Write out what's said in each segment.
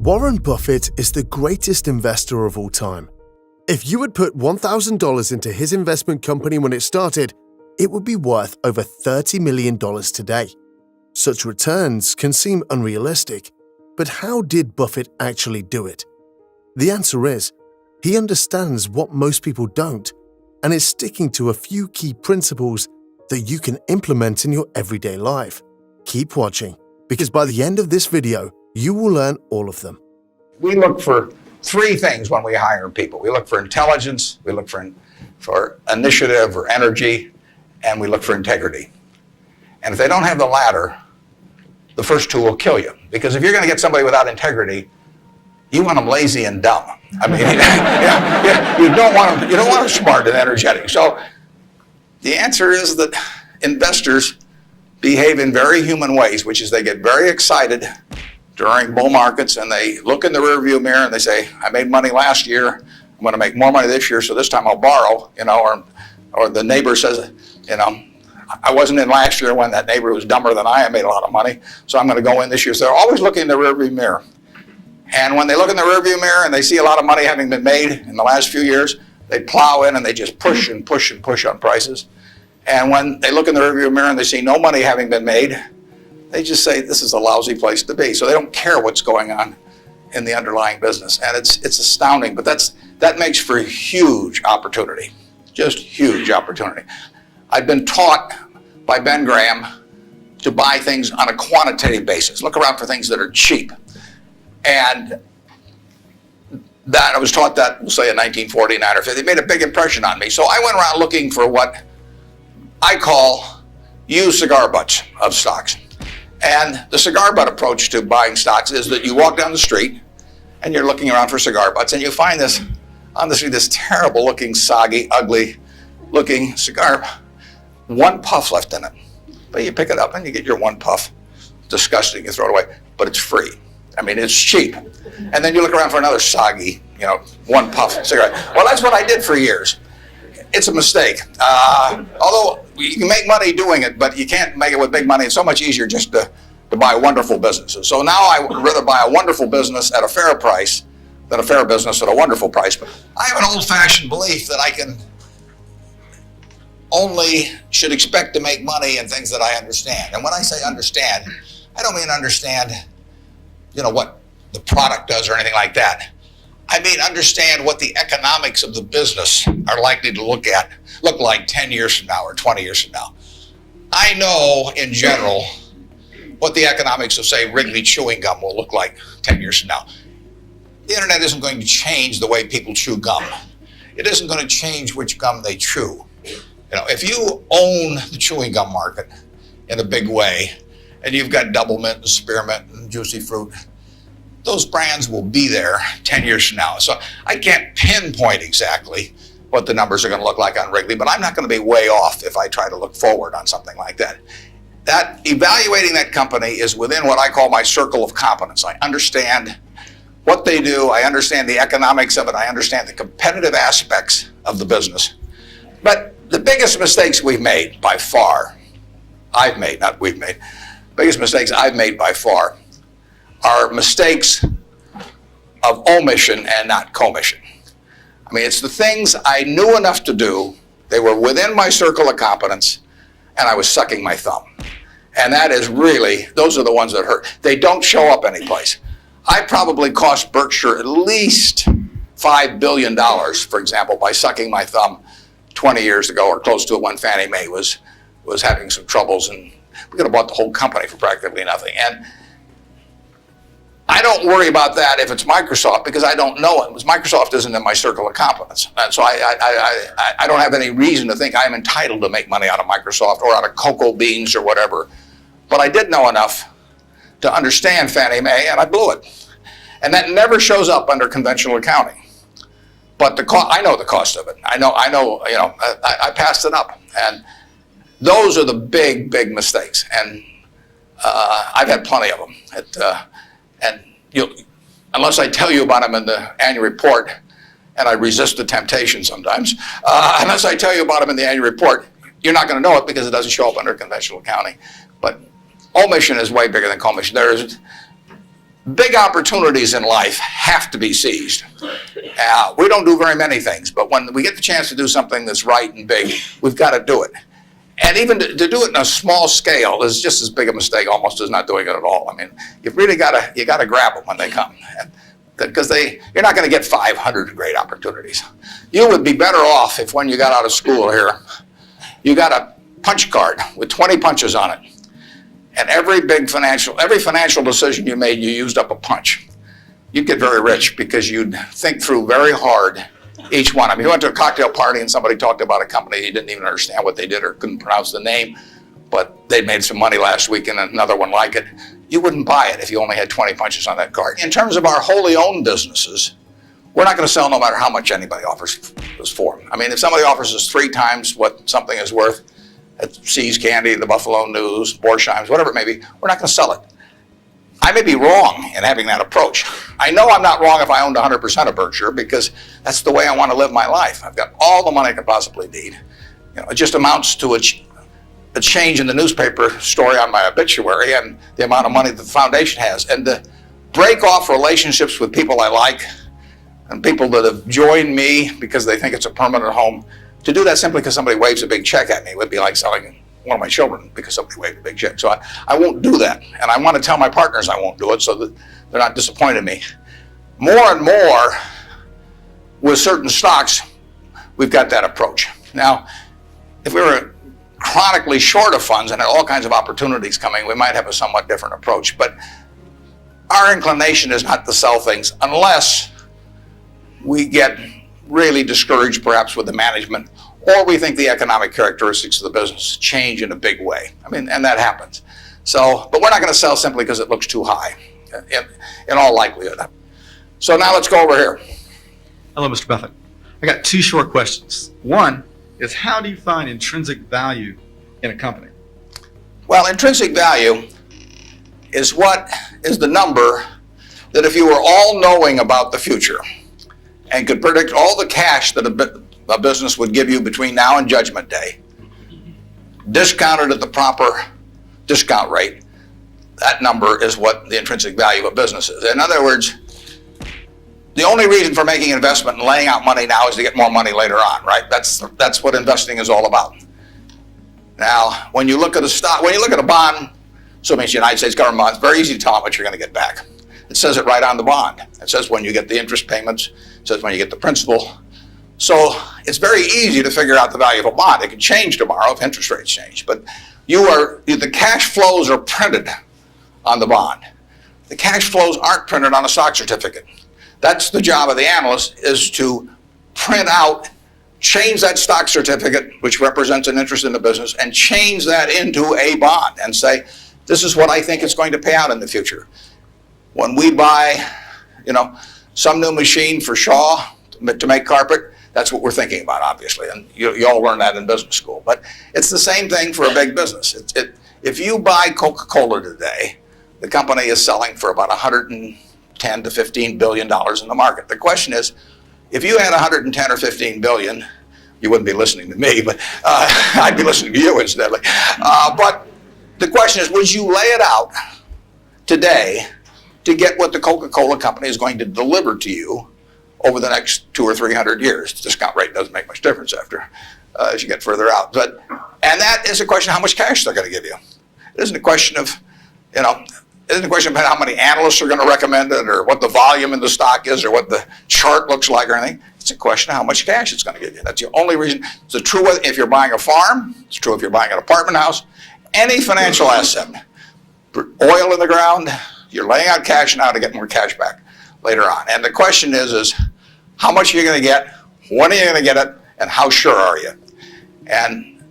Warren Buffett is the greatest investor of all time. If you had put $1,000 into his investment company when it started, it would be worth over $30 million today. Such returns can seem unrealistic, but how did Buffett actually do it? The answer is, he understands what most people don't, and is sticking to a few key principles that you can implement in your everyday life. Keep watching, because by the end of this video, you will learn all of them. We look for three things when we hire people. We look for intelligence, we look for initiative or energy, and we look for integrity. And if they don't have the latter, the first two will kill you. Because if you're going to get somebody without integrity, you want them lazy and dumb. I mean, you don't want them smart and energetic. So the answer is that investors behave in very human ways, which is they get very excited during bull markets and they look in the rearview mirror and they say, I made money last year, I'm going to make more money this year, so this time I'll borrow, or the neighbor says, I wasn't in last year when that neighbor was dumber than I made a lot of money, so I'm going to go in this year. So they're always looking in the rearview mirror. And when they look in the rearview mirror and they see a lot of money having been made in the last few years, they plow in and they just push and push and push on prices. And when they look in the rearview mirror and they see no money having been made, they just say, this is a lousy place to be. So they don't care what's going on in the underlying business. And it's astounding, but that makes for huge opportunity, just huge opportunity. I've been taught by Ben Graham to buy things on a quantitative basis. Look around for things that are cheap. And that I was taught that, we'll say in 1949 or 50, it made a big impression on me. So I went around looking for what I call used cigar butts of stocks. And the cigar butt approach to buying stocks is that you walk down the street and you're looking around for cigar butts and you find this on the street, this terrible looking, soggy, ugly looking cigar, one puff left in it. But you pick it up and you get your one puff, disgusting, you throw it away, but it's free. I mean, it's cheap. And then you look around for another soggy, one puff cigarette. Well, that's what I did for years. It's a mistake. Although you can make money doing it, but you can't make it with big money. It's so much easier just to buy wonderful businesses. So now I would rather buy a wonderful business at a fair price than a fair business at a wonderful price. But I have an old-fashioned belief that I can only should expect to make money in things that I understand. And when I say understand, I don't mean understand, what the product does or anything like that. I mean, understand what the economics of the business are likely to look like 10 years from now or 20 years from now. I know, in general, what the economics of, say, Wrigley chewing gum will look like 10 years from now. The internet isn't going to change the way people chew gum. It isn't going to change which gum they chew. If you own the chewing gum market in a big way, and you've got Double Mint and Spearmint and Juicy Fruit, those brands will be there 10 years from now. So I can't pinpoint exactly what the numbers are going to look like on Wrigley, but I'm not going to be way off if I try to look forward on something like that. That evaluating that company is within what I call my circle of competence. I understand what they do, I understand the economics of it, I understand the competitive aspects of the business. But the biggest mistakes we've made by far, biggest mistakes I've made by far are mistakes of omission and not commission. I mean, it's the things I knew enough to do, they were within my circle of competence, and I was sucking my thumb. And that is really, those are the ones that hurt. They don't show up anyplace. I probably cost Berkshire at least $5 billion, for example, by sucking my thumb 20 years ago or close to it when Fannie Mae was having some troubles, and we could have bought the whole company for practically nothing. And I don't worry about that if it's Microsoft because I don't know it. Because Microsoft isn't in my circle of competence. And so I don't have any reason to think I'm entitled to make money out of Microsoft or out of cocoa beans or whatever. But I did know enough to understand Fannie Mae, and I blew it. And that never shows up under conventional accounting. But I know the cost of it. I passed it up. And those are the big, big mistakes. And I've had plenty of them. Unless I tell you about them in the annual report, and I resist the temptation sometimes, unless I tell you about them in the annual report, you're not going to know it because it doesn't show up under conventional accounting. But omission is way bigger than commission. big opportunities in life have to be seized. We don't do very many things, but when we get the chance to do something that's right and big, we've got to do it. And even to do it in a small scale is just as big a mistake almost as not doing it at all. I mean, you've really got to grab them when they come, because you're not going to get 500 great opportunities. You would be better off if when you got out of school here, you got a punch card with 20 punches on it. And every financial decision you made, you used up a punch. You'd get very rich because you'd think through very hard each one. I mean, you went to a cocktail party and somebody talked about a company, you didn't even understand what they did or couldn't pronounce the name, but they made some money last week and another one like it. You wouldn't buy it if you only had 20 punches on that card. In terms of our wholly owned businesses, we're not going to sell no matter how much anybody offers us for them. I mean, if somebody offers us 3 times what something is worth, at See's Candy, the Buffalo News, Borsheim's, whatever it may be, we're not going to sell it. I may be wrong in having that approach. I know I'm not wrong if I owned 100% of Berkshire, because that's the way I want to live my life. I've got all the money I could possibly need. It just amounts to a change in the newspaper story on my obituary and the amount of money that the foundation has. And to break off relationships with people I like and people that have joined me because they think it's a permanent home, to do that simply because somebody waves a big check at me would be like selling one of my children because somebody waved a big check. So I won't do that. And I want to tell my partners I won't do it so that they're not disappointed in me. More and more with certain stocks, we've got that approach. Now, if we were chronically short of funds and had all kinds of opportunities coming, we might have a somewhat different approach. But our inclination is not to sell things unless we get really discouraged perhaps with the management, or we think the economic characteristics of the business change in a big way. I mean, and that happens. So, but we're not going to sell simply because it looks too high, in all likelihood. So now let's go over here. Hello, Mr. Buffett. I got 2 short questions. One is, how do you find intrinsic value in a company? Well, intrinsic value is the number that if you were all knowing about the future and could predict all the cash that a business would give you between now and Judgment Day, discounted at the proper discount rate, that number is what the intrinsic value of a business is. In other words, the only reason for making an investment and laying out money now is to get more money later on, right? That's what investing is all about. Now, when you look at a stock, when you look at a bond, so it means the United States government bond, it's very easy to tell how much you're going to get back. It says it right on the bond. It says when you get the interest payments, it says when you get the principal. So it's very easy to figure out the value of a bond. It can change tomorrow if interest rates change, but the cash flows are printed on the bond. The cash flows aren't printed on a stock certificate. That's the job of the analyst, is to print out, change that stock certificate, which represents an interest in the business, and change that into a bond and say, this is what I think it's going to pay out in the future. When we buy, some new machine for Shaw to make carpet, that's what we're thinking about, obviously, and you all learn that in business school. But it's the same thing for a big business. If you buy Coca-Cola today, the company is selling for about $110 to $15 billion in the market. The question is, if you had 110 or 15 billion, you wouldn't be listening to me, but I'd be listening to you incidentally. But the question is, would you lay it out today to get what the Coca-Cola company is going to deliver to you over the next 200 or 300 years? The discount rate doesn't make much difference as you get further out. And that is a question of how much cash they're going to give you. It isn't a question of, it isn't a question about how many analysts are going to recommend it or what the volume in the stock is or what the chart looks like or anything. It's a question of how much cash it's going to give you. That's the only reason. It's true if you're buying a farm. It's true if you're buying an apartment house. Any financial asset, oil in the ground, you're laying out cash now to get more cash back later on. And the question is how much are you going to get, when are you going to get it, and how sure are you? And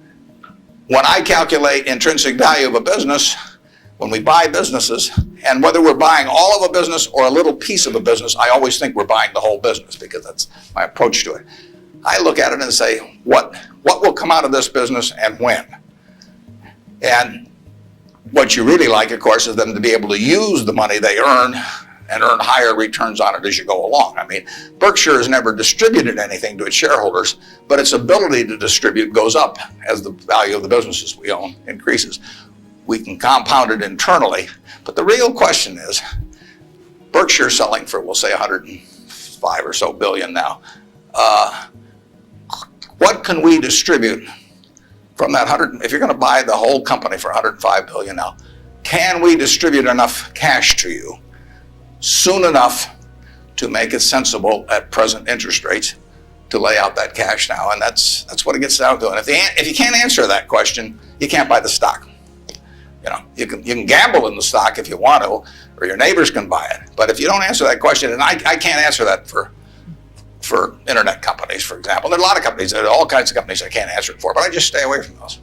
when I calculate intrinsic value of a business, when we buy businesses, and whether we're buying all of a business or a little piece of a business, I always think we're buying the whole business because that's my approach to it. I look at it and say, what will come out of this business and when? And what you really like, of course, is them to be able to use the money they earn and earn higher returns on it as you go along. I mean, Berkshire has never distributed anything to its shareholders, but its ability to distribute goes up as the value of the businesses we own increases. We can compound it internally, but the real question is, Berkshire selling for, we'll say, 105 or so billion now. What can we distribute from that 100? If you're going to buy the whole company for 105 billion now, can we distribute enough cash to you soon enough to make it sensible at present interest rates to lay out that cash now? And that's what it gets down to. And if you can't answer that question, you can't buy the stock. You can gamble in the stock if you want to, or your neighbors can buy it. But if you don't answer that question, and I can't answer that for internet companies, for example. There are a lot of companies, there are all kinds of companies I can't answer it for, but I just stay away from those.